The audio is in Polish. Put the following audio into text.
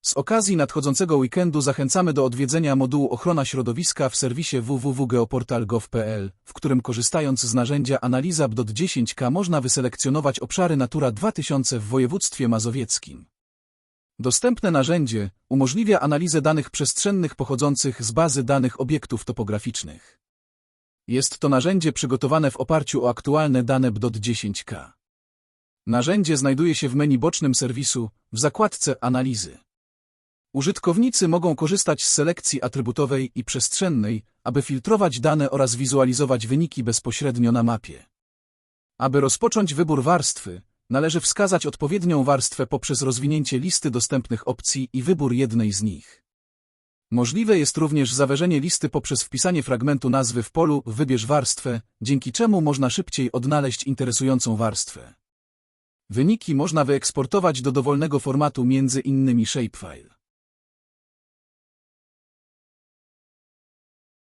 Z okazji nadchodzącego weekendu zachęcamy do odwiedzenia modułu Ochrona środowiska w serwisie www.geoportal.gov.pl, w którym korzystając z narzędzia Analiza BDOT-10K można wyselekcjonować obszary Natura 2000 w województwie mazowieckim. Dostępne narzędzie umożliwia analizę danych przestrzennych pochodzących z bazy danych obiektów topograficznych. Jest to narzędzie przygotowane w oparciu o aktualne dane BDOT-10K. Narzędzie znajduje się w menu bocznym serwisu, w zakładce Analizy. Użytkownicy mogą korzystać z selekcji atrybutowej i przestrzennej, aby filtrować dane oraz wizualizować wyniki bezpośrednio na mapie. Aby rozpocząć wybór warstwy, należy wskazać odpowiednią warstwę poprzez rozwinięcie listy dostępnych opcji i wybór jednej z nich. Możliwe jest również zawężenie listy poprzez wpisanie fragmentu nazwy w polu Wybierz warstwę, dzięki czemu można szybciej odnaleźć interesującą warstwę. Wyniki można wyeksportować do dowolnego formatu, między innymi shapefile.